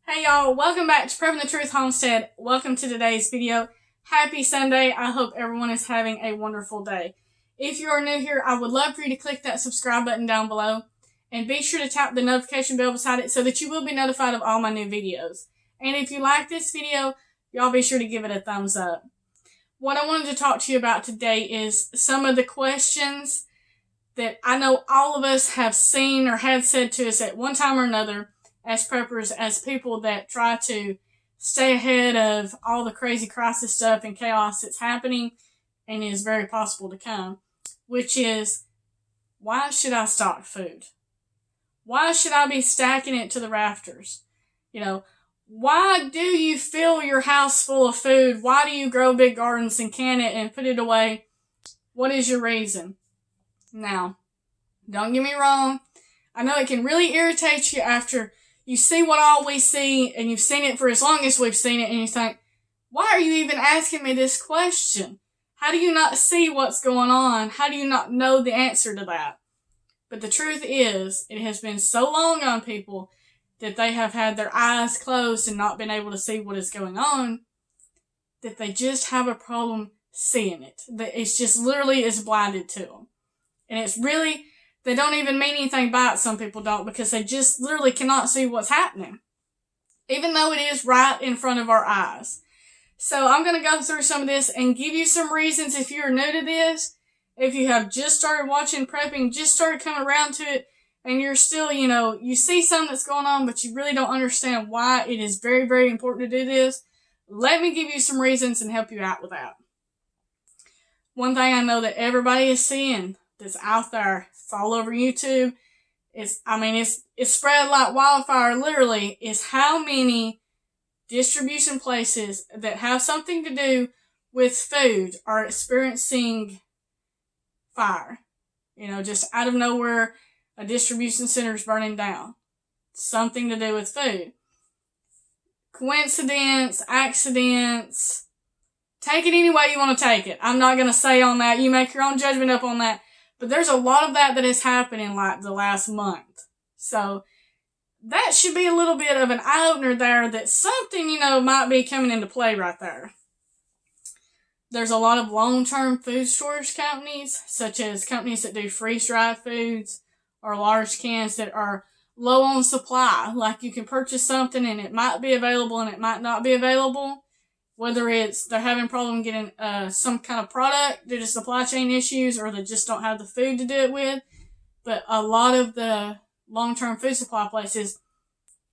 Hey y'all, welcome back to Prepping the Truth Homestead. Welcome to today's video. Happy Sunday. I hope everyone is having a wonderful day. If you are new here, I would love for you to click that subscribe button down below and be sure to tap the notification bell beside it so that you will be notified of all my new videos. And if you like this video, y'all be sure to give it a thumbs up. What I wanted to talk to you about today is some of the questions that I know all of us have seen or had said to us at one time or another as preppers, as people that try to stay ahead of all the crazy crisis stuff and chaos that's happening and is very possible to come, which is, why should I stock food? Why should I be stacking it to the rafters? Why do you fill your house full of food? Why do you grow big gardens and can it and put it away? What is your reason? Now, don't get me wrong. I know it can really irritate you after you see what all we see, and you've seen it for as long as we've seen it, and you think, why are you even asking me this question? How do you not see what's going on? How do you not know the answer to that? But the truth is, it has been so long on people that they have had their eyes closed and not been able to see what is going on, that they just have a problem seeing it. That it's just literally is blinded to them. And it's really, they don't even mean anything by it, some people don't, because they just literally cannot see what's happening, even though it is right in front of our eyes. So I'm going to go through some of this and give you some reasons if you're new to this, if you have just started watching prepping, just started coming around to it, and you're still, you see something that's going on, but you really don't understand why it is very, very important to do this. Let me give you some reasons and help you out with that. One thing I know that everybody is seeing that's out there, it's all over YouTube, it's spread like wildfire, literally, is how many distribution places that have something to do with food are experiencing fire. Just out of nowhere, a distribution center is burning down. Something to do with food. Coincidence, accidents, take it any way you want to take it. I'm not going to say on that. You make your own judgment up on that. But there's a lot of that has happened in like the last month. So that should be a little bit of an eye-opener there that something, might be coming into play right there. There's a lot of long-term food storage companies, such as companies that do freeze-dried foods or large cans that are low on supply. Like you can purchase something and it might be available and it might not be available. Whether it's they're having a problem getting some kind of product due to supply chain issues or they just don't have the food to do it with. But a lot of the long-term food supply places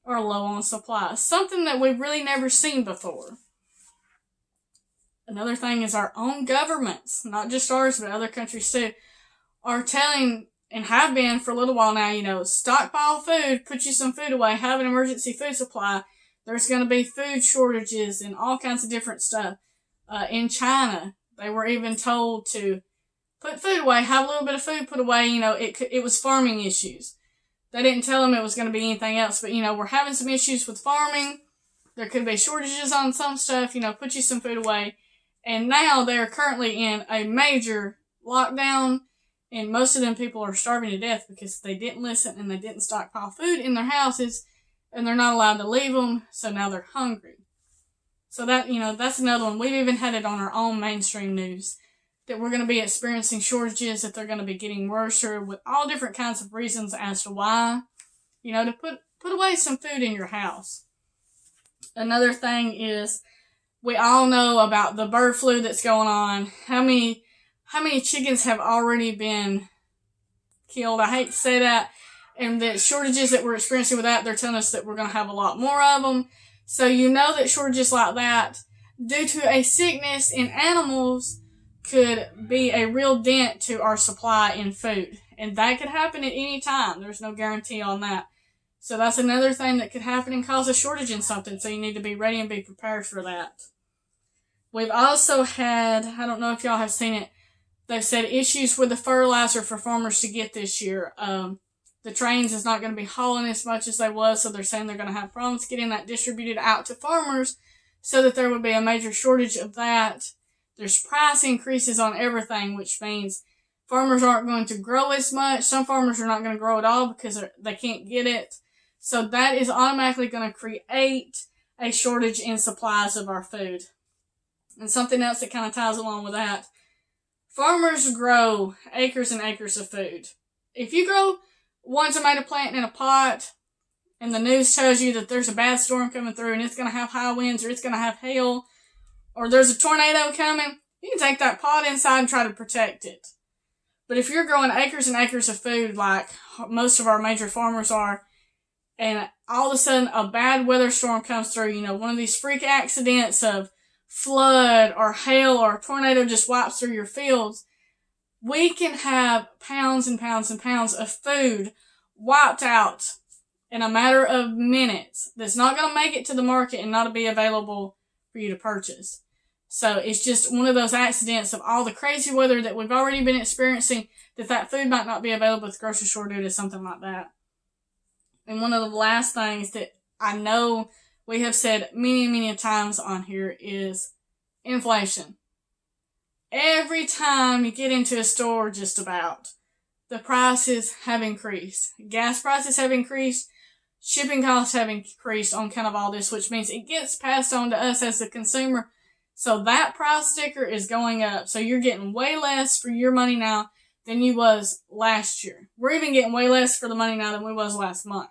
are low on supply. Something that we've really never seen before. Another thing is our own governments, not just ours but other countries too, are telling and have been for a little while now, stockpile food, put you some food away, have an emergency food supply. There's going to be food shortages and all kinds of different stuff. In China, they were even told to put food away, have a little bit of food put away. It was farming issues. They didn't tell them it was going to be anything else, but, we're having some issues with farming. There could be shortages on some stuff, put you some food away. And now they're currently in a major lockdown, and most of them people are starving to death because they didn't listen and they didn't stockpile food in their houses. And they're not allowed to leave them, so now they're hungry. So that, that's another one. We've even had it on our own mainstream news that we're going to be experiencing shortages, that they're going to be getting worse, or with all different kinds of reasons as to why. To put away some food in your house. Another thing is, we all know about the bird flu that's going on. How many chickens have already been killed? I hate to say that. And the shortages that we're experiencing with that, they're telling us that we're going to have a lot more of them. So that shortages like that, due to a sickness in animals, could be a real dent to our supply in food. And that could happen at any time. There's no guarantee on that. So that's another thing that could happen and cause a shortage in something. So you need to be ready and be prepared for that. We've also had, I don't know if y'all have seen it, they've said issues with the fertilizer for farmers to get this year. The trains is not going to be hauling as much as they was, so they're saying they're going to have problems getting that distributed out to farmers, so that there would be a major shortage of that. There's price increases on everything, which means farmers aren't going to grow as much. Some farmers are not going to grow at all because they can't get it. So that is automatically going to create a shortage in supplies of our food. And something else that kind of ties along with that, farmers grow acres and acres of food. If you grow one tomato plant in a pot and the news tells you that there's a bad storm coming through and it's going to have high winds or it's going to have hail or there's a tornado coming, you can take that pot inside and try to protect it. But if you're growing acres and acres of food like most of our major farmers are, and all of a sudden a bad weather storm comes through, one of these freak accidents of flood or hail or a tornado just wipes through your fields, we can have pounds and pounds and pounds of food wiped out in a matter of minutes that's not going to make it to the market and not be available for you to purchase. So it's just one of those accidents of all the crazy weather that we've already been experiencing, that food might not be available at the grocery store due to something like that. And one of the last things that I know we have said many, many times on here is inflation. Every time you get into a store, just about, the prices have increased. Gas prices have increased. Shipping costs have increased on kind of all this, which means it gets passed on to us as the consumer. So that price sticker is going up. So you're getting way less for your money now than you was last year. We're even getting way less for the money now than we was last month.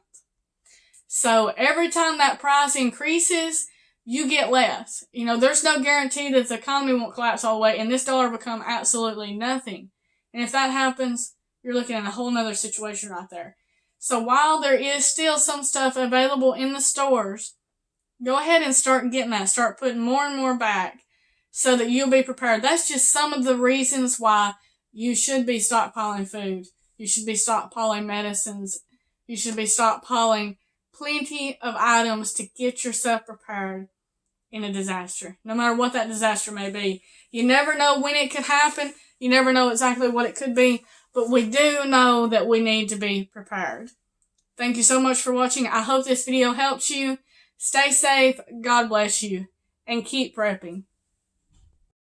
So every time that price increases, you get less. There's no guarantee that the economy won't collapse all the way and this dollar will become absolutely nothing. And if that happens, you're looking at a whole nother situation right there. So while there is still some stuff available in the stores, go ahead and start getting that. Start putting more and more back so that you'll be prepared. That's just some of the reasons why you should be stockpiling food. You should be stockpiling medicines. You should be stockpiling plenty of items to get yourself prepared in a disaster, no matter what that disaster may be. You never know when it could happen. You never know exactly what it could be, but we do know that we need to be prepared. Thank you so much for watching. I hope this video helps you. Stay safe, God bless you, and keep prepping.